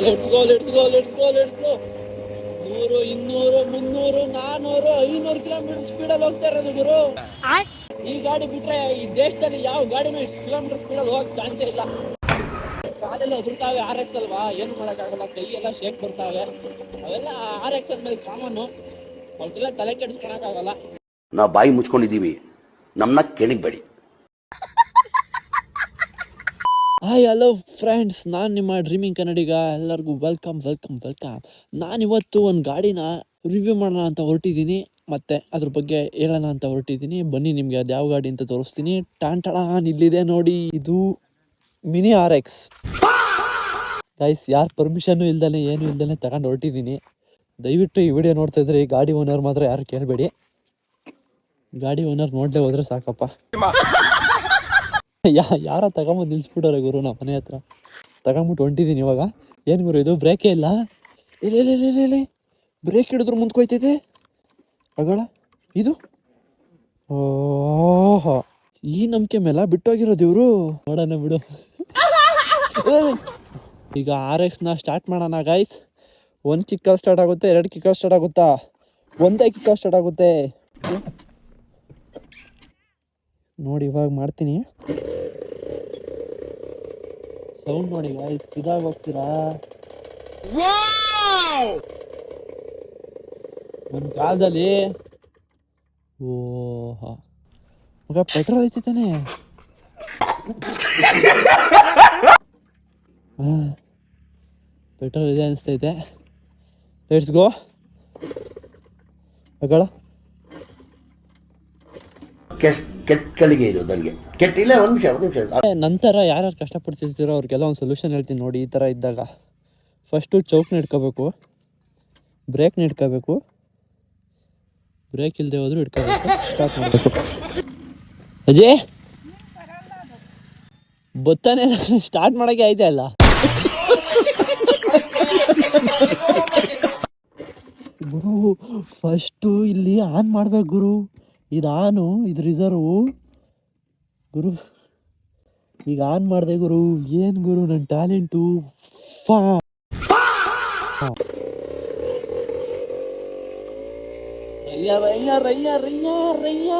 Let's go 100 200 300 400 500 kilometre ಸ್ಪೀಡಲ್ಲಿ ಹೋಗ್ತಾ ಇರೋದು ಗುರು. ಈ ಗಾಡಿ ಬಿಟ್ರೆ ಈ ದೇಶದಲ್ಲಿ ಯಾವ ಗಾಡಿನೂ ಇಷ್ಟು ಕಿಲೋಮೀಟರ್ ಸ್ಪೀಡಲ್ಲಿ ಹೋಗಕ್ ಚಾನ್ಸೇ ಇಲ್ಲ. ಕಾಲೆಲ್ಲ ಉದುರ್ತಾವೆ RX ಅಲ್ವಾ, ಏನು ಮಾಡೋಕ್ಕಾಗಲ್ಲ, ಕೈ ಎಲ್ಲ ಶೇಕ್ ಬರ್ತಾವೆ. ಅವೆಲ್ಲ RX ಅಂದ್ಮೇಲೆ ಕಾಮನ್ನು, ಅವಕ್ಕೆಲ್ಲ ತಲೆ ಕೆಡಿಸ್ಕೊಳಕ್ಕಾಗಲ್ಲ. ನಾವು ಬಾಯಿ ಮುಚ್ಕೊಂಡಿದ್ದೀವಿ, ನಮ್ಮನ್ನ ಕೆಣಗಬೇಡಿ. ಹಾಯ್ ಹಲೋ ಫ್ರೆಂಡ್ಸ್, ನಾನು ನಿಮ್ಮ ಡ್ರೀಮಿಂಗ್ ಕನ್ನಡಿಗ. ಎಲ್ಲರಿಗೂ ವೆಲ್ಕಮ್. ನಾನಿವತ್ತು ಒಂದು ಗಾಡಿನ ರಿವ್ಯೂ ಮಾಡೋಣ ಅಂತ ಹೊರಟಿದ್ದೀನಿ, ಮತ್ತು ಅದ್ರ ಬಗ್ಗೆ ಹೇಳೋಣ ಅಂತ ಹೊರಟಿದ್ದೀನಿ. ಬನ್ನಿ, ನಿಮಗೆ ಅದು ಯಾವ ಗಾಡಿ ಅಂತ ತೋರಿಸ್ತೀನಿ. ಟಾನ್ ಇಲ್ಲಿದೆ ನೋಡಿ, ಇದು ಮಿನಿ RX ಗೈಸ್. ಯಾರು ಪರ್ಮಿಷನ್ನು ಇಲ್ದೇ ಏನು ಇಲ್ದೇ ತಗೊಂಡು ಹೊರಟಿದ್ದೀನಿ. ದಯವಿಟ್ಟು ಈ ವಿಡಿಯೋ ನೋಡ್ತಾ ಇದ್ರೆ ಈ ಗಾಡಿ ಓನರ್ ಮಾತ್ರ ಯಾರು ಕೇಳಬೇಡಿ. ಗಾಡಿ ಓನರ್ ನೋಡಲೇ ಹೋದ್ರೆ ಸಾಕಪ್ಪ. ಯಾರೋ ತಗೊಂಬಂದು ನಿಲ್ಸ್ಬಿಟ್ಟವ್ರೆ ಗುರು ನಮ್ಮ ಮನೆ ಹತ್ರ. ತಗೊಂಬಿಟ್ಟು ಹೊಂಟಿದ್ದೀನಿ ಇವಾಗ. ಏನು ಗುರು ಇದು, ಬ್ರೇಕೇ ಇಲ್ಲ. ಇಲ್ಲ ಬ್ರೇಕ್ ಹಿಡಿದ್ರು ಮುಂದ್ಕೋಯ್ತೈತೆ ಅಗಳ. ಇದು ಓಹೋ, ಈ ನಂಬಿಕೆ ಮೇಲೆ ಬಿಟ್ಟೋಗಿರೋದು ಇವರು. ನೋಡೋಣ ಬಿಡು. ಈಗ RXನ ಸ್ಟಾರ್ಟ್ ಮಾಡೋಣ ಗೈಸ್. 1 ಕಿಕ್ಕಲ್ಲಿ ಸ್ಟಾರ್ಟ್ ಆಗುತ್ತೆ, 2 ಕಿಕ್ಕಲ್ಲಿ ಸ್ಟಾರ್ಟ್ ಆಗುತ್ತಾ, 1 ಕಿಕ್ಕಲ್ಲಿ ಸ್ಟಾರ್ಟ್ ಆಗುತ್ತೆ ನೋಡಿ. ಇವಾಗ ಮಾಡ್ತೀನಿ, ಸೌಂಡ್ ನೋಡಿ ಗೈಸ್, ಇದಾಗ ಹೋಗ್ತೀರಾ. ಒಂದು ಕಾಲದಲ್ಲಿ ಓಹೋ ಮಗ ಪೆಟ್ರೋಲ್ ಐತಿತಾನೆ. ಪೆಟ್ರೋಲ್ ಇದೆ ಅನಿಸ್ತೈತೆ. ಲೆಟ್ಸ್ ಗೋ ಮಗಳ. ಕೆಟ್ಟಗಳಿಗೆ ಇದು ನನಗೆ ಕೆಟ್ಟಿಲ್ಲ. ಒಂದು ನಿಮಿಷ. ನಂತರ ಯಾರ್ಯಾರು ಕಷ್ಟಪಡ್ತಿರ್ತೀರೋ ಅವ್ರಿಗೆಲ್ಲ ಒಂದು ಸೊಲ್ಯೂಷನ್ ಹೇಳ್ತೀನಿ ನೋಡಿ. ಈ ಥರ ಇದ್ದಾಗ ಫಸ್ಟು ಚೌಕ್ನ ಇಟ್ಕೋಬೇಕು, ಬ್ರೇಕ್ನ ಇಟ್ಕೋಬೇಕು, ಬ್ರೇಕ್ ಇಲ್ಲದೆ ಹೋದ್ರು ಇಟ್ಕೋಬೇಕು, ಸ್ಟಾರ್ಟ್ ಮಾಡಬೇಕು. ಅಜಯ್ ಬತ್ತಾನೆ, ಸ್ಟಾರ್ಟ್ ಮಾಡೋಕ್ಕೆ ಆಯ್ತಾ ಅಲ್ಲ. ಗುರು ಫಸ್ಟು ಇಲ್ಲಿ ಆನ್ ಮಾಡ್ಬೇಕು ಗುರು. ಇದು ಆನು, ಇದು ರಿಸರ್ವು ಗುರು. ಈಗ ಆನ್ ಮಾಡಿದೆ ಗುರು. ಏನು ಗುರು ನನ್ನ ಟ್ಯಾಲೆಂಟು. ರಯ್ಯ